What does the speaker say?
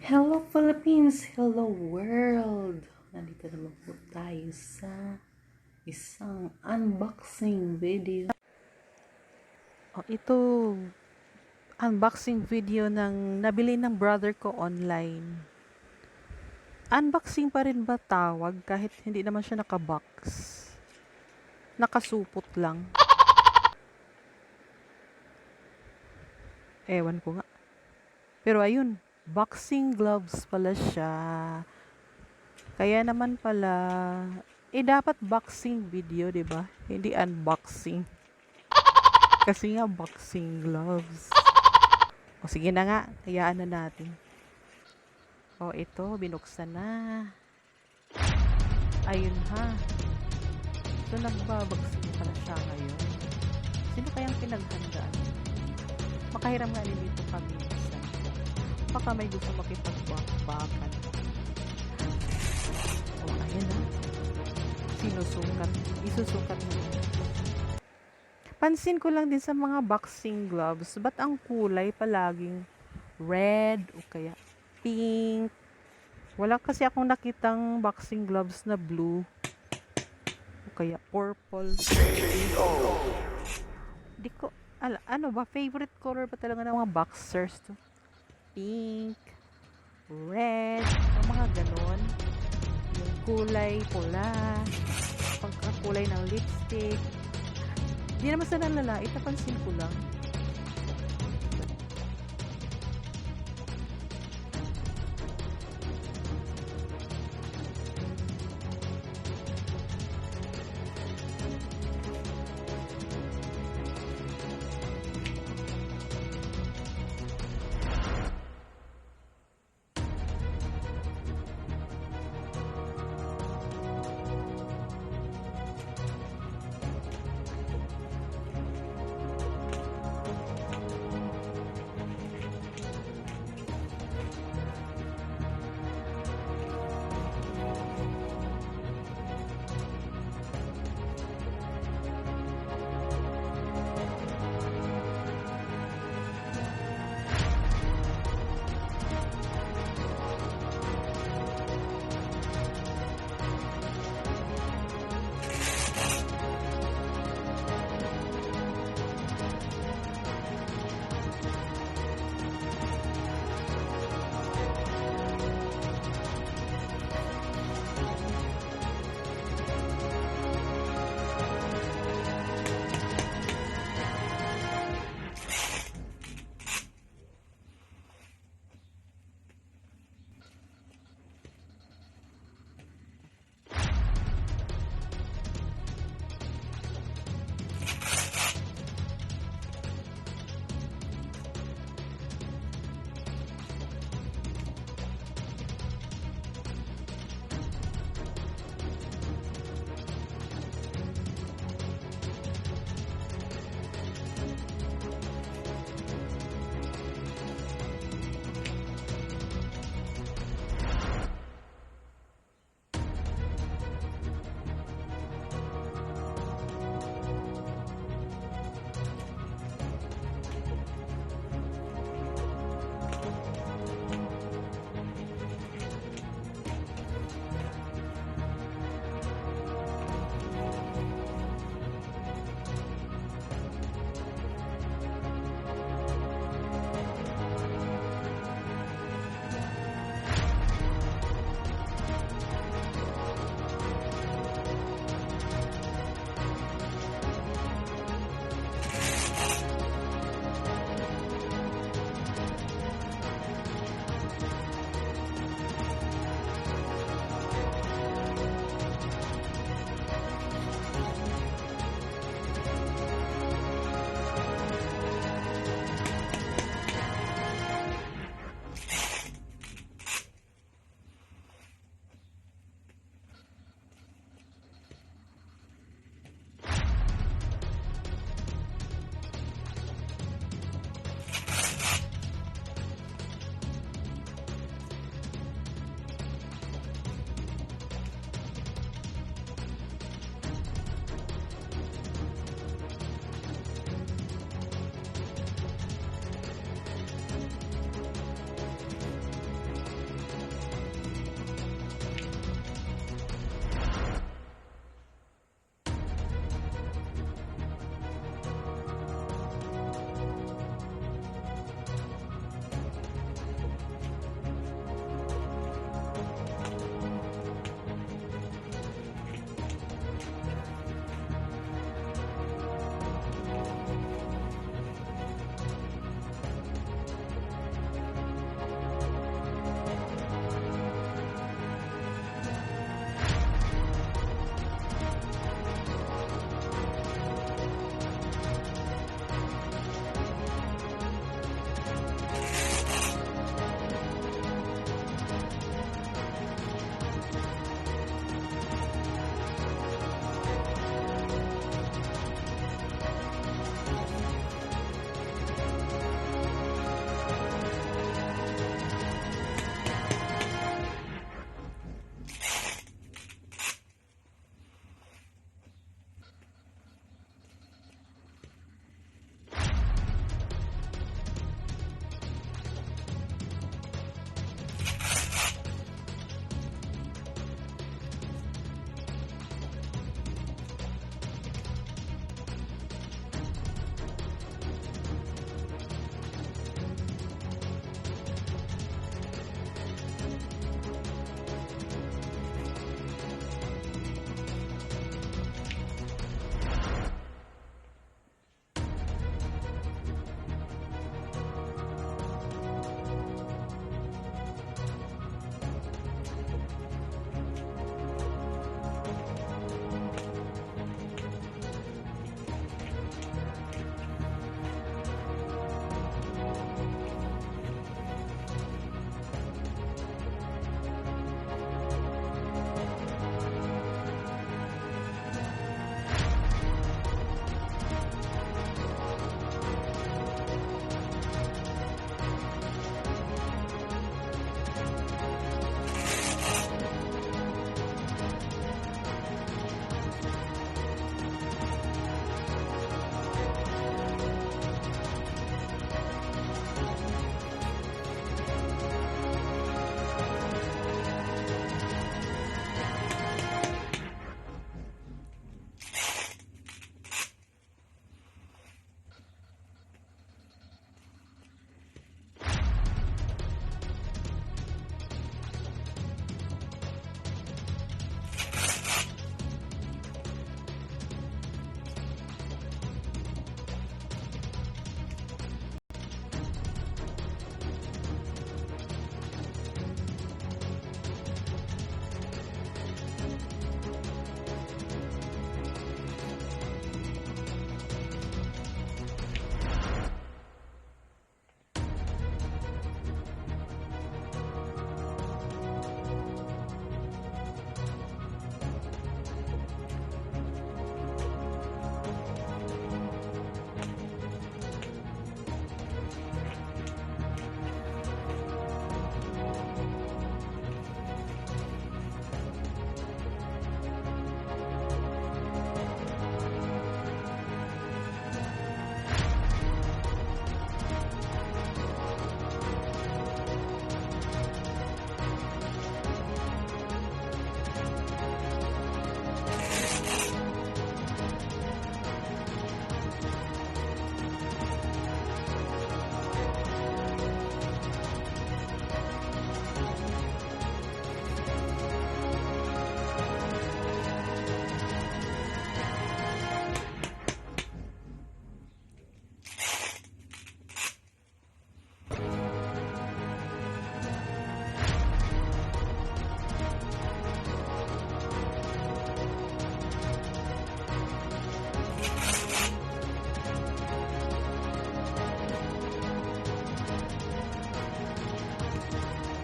Hello Philippines! Hello world! Nandito naman po tayo sa isang unboxing video. Ito, unboxing video ng nabili ng brother ko online. Unboxing pa rin ba tawag kahit hindi naman siya nakabox? Nakasupot lang. Ewan ko nga. Pero ayun, boxing gloves pala siya. Kaya naman pala, dapat boxing video, 'di ba? Hindi unboxing. Kasi nga boxing gloves. O sige na nga, hayaan na natin. O ito, binuksan na. Ayun ha. So nagbabagsing pala siya ngayon. Sino kayang pinaghandaan? Makahiram nga nito kami isa. Baka may gusto makipagbakbakan. O ayun ha. Sinusukat. Isusukat mo. Pansin ko lang din sa mga boxing gloves, ba't ang kulay palaging red o kaya pink? Wala kasi akong nakitang boxing gloves na blue o kaya purple. Di ko, ano ba, favorite color pa talaga ng mga boxers to? Pink, red, ang mga ganon. Yung kulay pula, pagkakulay ng lipstick. Di naman sa nalalait, napansin ko lang.